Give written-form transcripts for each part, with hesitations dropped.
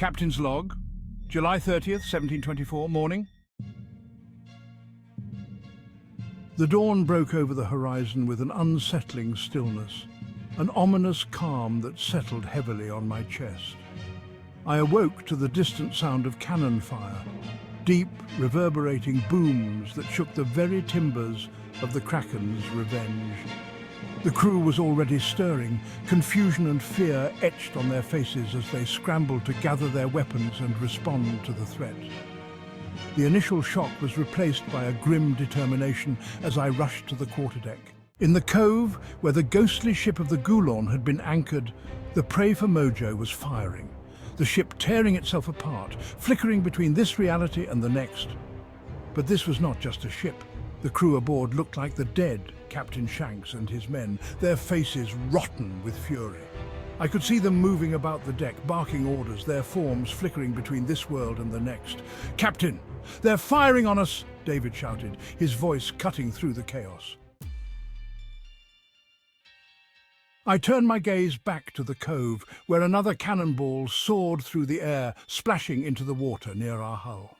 Captain's log, July 30th, 1724, morning. The dawn broke over the horizon with an unsettling stillness, an ominous calm that settled heavily on my chest. I awoke to the distant sound of cannon fire, deep, reverberating booms that shook the very timbers of the Krakens' revenge. The crew was already stirring, confusion and fear etched on their faces as they scrambled to gather their weapons and respond to the threat. The initial shock was replaced by a grim determination as I rushed to the quarterdeck. In the cove, where the ghostly ship of the Goulon had been anchored, the prey for Mojo was firing, the ship tearing itself apart, flickering between this reality and the next. But this was not just a ship. The crew aboard looked like the dead Captain Shanks and his men, their faces rotten with fury. I could see them moving about the deck, barking orders, their forms flickering between this world and the next. "Captain, they're firing on us!" David shouted, his voice cutting through the chaos. I turned my gaze back to the cove, where another cannonball soared through the air, splashing into the water near our hull.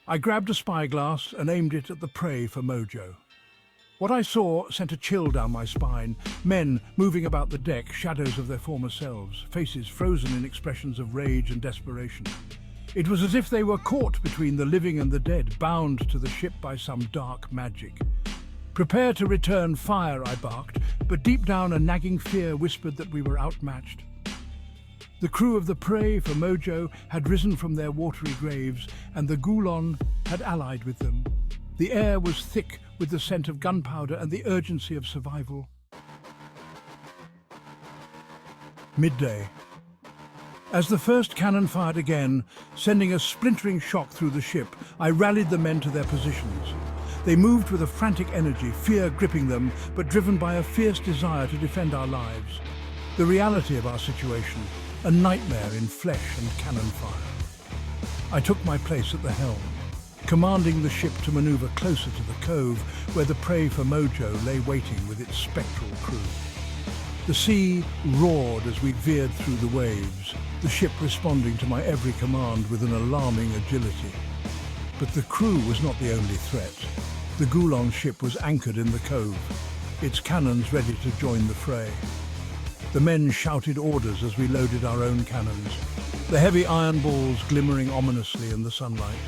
I grabbed a spyglass and aimed it at the prey for Mojo. What I saw sent a chill down my spine. Men moving about the deck, shadows of their former selves, faces frozen in expressions of rage and desperation. It was as if they were caught between the living and the dead, bound to the ship by some dark magic. "Prepare to return fire," I barked, but deep down a nagging fear whispered that we were outmatched. The crew of the prey for Mojo had risen from their watery graves, and the Goulon had allied with them. The air was thick with the scent of gunpowder and the urgency of survival. Midday. As the first cannon fired again, sending a splintering shock through the ship, I rallied the men to their positions. They moved with a frantic energy, fear gripping them, but driven by a fierce desire to defend our lives. The reality of our situation, a nightmare in flesh and cannon fire. I took my place at the helm, commanding the ship to maneuver closer to the cove where the prey for Mojo lay waiting with its spectral crew. The sea roared as we veered through the waves, the ship responding to my every command with an alarming agility. But the crew was not the only threat. The Goulon ship was anchored in the cove, its cannons ready to join the fray. The men shouted orders as we loaded our own cannons, the heavy iron balls glimmering ominously in the sunlight.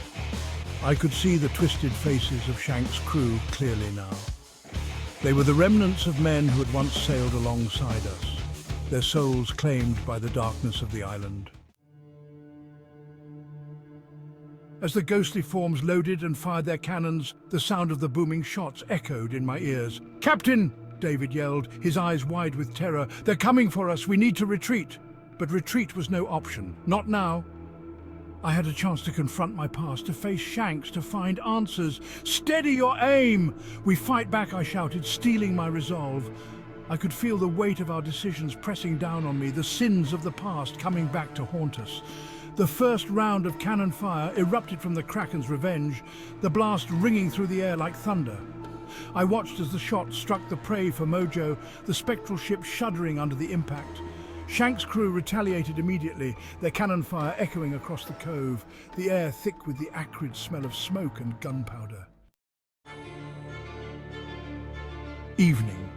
I could see the twisted faces of Shanks' crew clearly now. They were the remnants of men who had once sailed alongside us, their souls claimed by the darkness of the island. As the ghostly forms loaded and fired their cannons, the sound of the booming shots echoed in my ears. "Captain!" David yelled, his eyes wide with terror. "They're coming for us! We need to retreat!" But retreat was no option. Not now. I had a chance to confront my past, to face Shanks, to find answers. "Steady your aim!" "We fight back," I shouted, steeling my resolve. I could feel the weight of our decisions pressing down on me, the sins of the past coming back to haunt us. The first round of cannon fire erupted from the Kraken's revenge, the blast ringing through the air like thunder. I watched as the shot struck the prey for Mojo, the spectral ship shuddering under the impact. Shanks' crew retaliated immediately, their cannon fire echoing across the cove, the air thick with the acrid smell of smoke and gunpowder. Evening.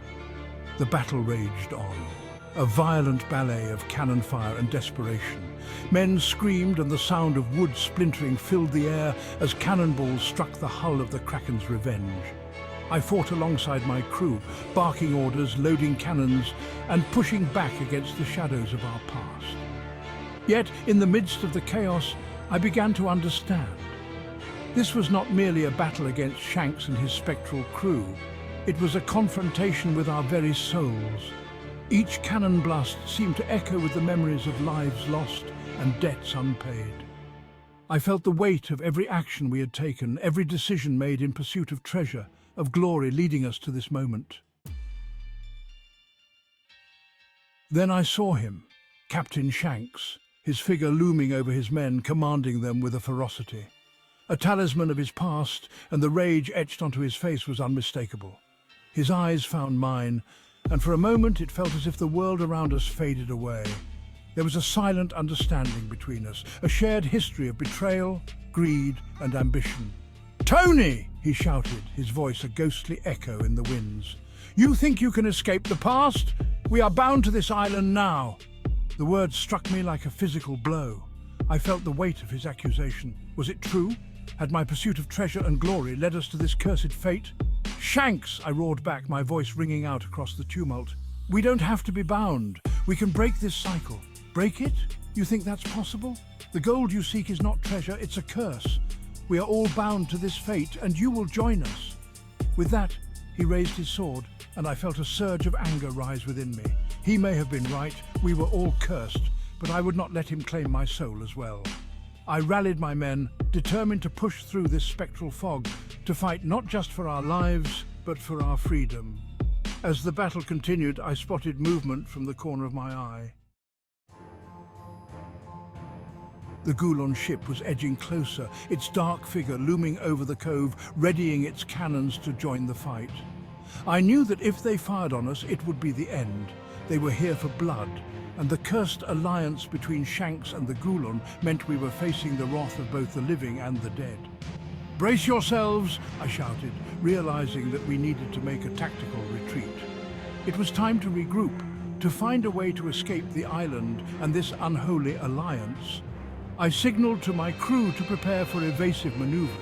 The battle raged on, a violent ballet of cannon fire and desperation. Men screamed and the sound of wood splintering filled the air as cannonballs struck the hull of the Kraken's revenge. I fought alongside my crew, barking orders, loading cannons, and pushing back against the shadows of our past. Yet, in the midst of the chaos, I began to understand. This was not merely a battle against Shanks and his spectral crew. It was a confrontation with our very souls. Each cannon blast seemed to echo with the memories of lives lost and debts unpaid. I felt the weight of every action we had taken, every decision made in pursuit of treasure, of glory leading us to this moment. Then I saw him, Captain Shanks, his figure looming over his men, commanding them with a ferocity. A talisman of his past, and the rage etched onto his face was unmistakable. His eyes found mine, and for a moment it felt as if the world around us faded away. There was a silent understanding between us, a shared history of betrayal, greed, and ambition. "Tony!" he shouted, his voice a ghostly echo in the winds. "You think you can escape the past? We are bound to this island now." The words struck me like a physical blow. I felt the weight of his accusation. Was it true? Had my pursuit of treasure and glory led us to this cursed fate? "Shanks!" I roared back, my voice ringing out across the tumult. "We don't have to be bound. We can break this cycle." "Break it? You think that's possible? The gold you seek is not treasure, it's a curse. We are all bound to this fate, and you will join us." With that, he raised his sword, and I felt a surge of anger rise within me. He may have been right, we were all cursed, but I would not let him claim my soul as well. I rallied my men, determined to push through this spectral fog, to fight not just for our lives, but for our freedom. As the battle continued, I spotted movement from the corner of my eye. The Goulon ship was edging closer, its dark figure looming over the cove, readying its cannons to join the fight. I knew that if they fired on us, it would be the end. They were here for blood, and the cursed alliance between Shanks and the Goulon meant we were facing the wrath of both the living and the dead. "Brace yourselves!" I shouted, realizing that we needed to make a tactical retreat. It was time to regroup, to find a way to escape the island and this unholy alliance. I signaled to my crew to prepare for evasive maneuvers.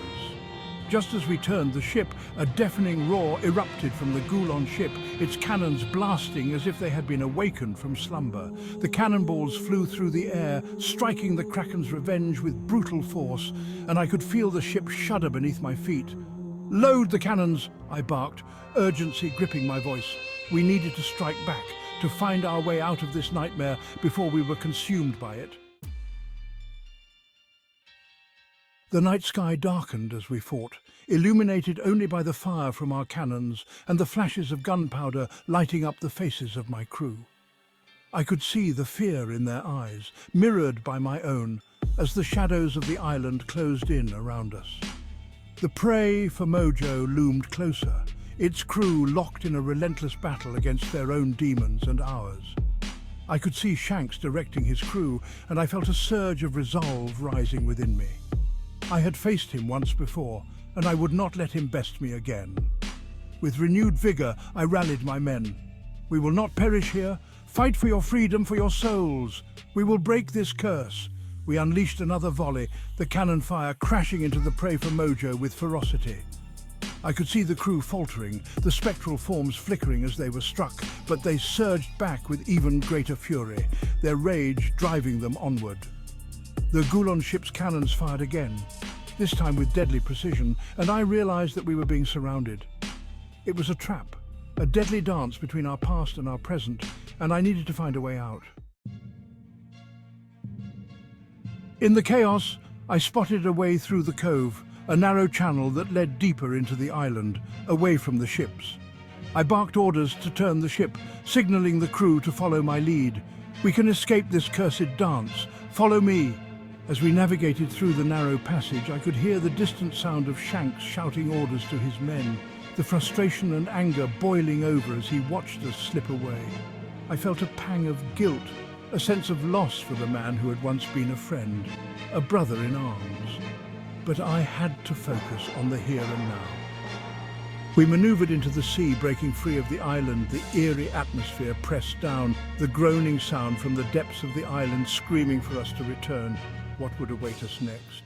Just as we turned the ship, a deafening roar erupted from the Goulon ship, its cannons blasting as if they had been awakened from slumber. The cannonballs flew through the air, striking the Krakens' revenge with brutal force, and I could feel the ship shudder beneath my feet. "Load the cannons!" I barked, urgency gripping my voice. We needed to strike back, to find our way out of this nightmare before we were consumed by it. The night sky darkened as we fought, illuminated only by the fire from our cannons and the flashes of gunpowder lighting up the faces of my crew. I could see the fear in their eyes, mirrored by my own, as the shadows of the island closed in around us. The prey for Mojo loomed closer, its crew locked in a relentless battle against their own demons and ours. I could see Shanks directing his crew, and I felt a surge of resolve rising within me. I had faced him once before, and I would not let him best me again. With renewed vigor, I rallied my men. "We will not perish here. Fight for your freedom, for your souls. We will break this curse." We unleashed another volley, the cannon fire crashing into the prey for Mojo with ferocity. I could see the crew faltering, the spectral forms flickering as they were struck, but they surged back with even greater fury, their rage driving them onward. The Goulon ship's cannons fired again, this time with deadly precision, and I realized that we were being surrounded. It was a trap, a deadly dance between our past and our present, and I needed to find a way out. In the chaos, I spotted a way through the cove, a narrow channel that led deeper into the island, away from the ships. I barked orders to turn the ship, signaling the crew to follow my lead. "We can escape this cursed dance. Follow me." As we navigated through the narrow passage, I could hear the distant sound of Shanks shouting orders to his men, the frustration and anger boiling over as he watched us slip away. I felt a pang of guilt, a sense of loss for the man who had once been a friend, a brother in arms. But I had to focus on the here and now. We maneuvered into the sea, breaking free of the island. The eerie atmosphere pressed down, the groaning sound from the depths of the island screaming for us to return. What would await us next?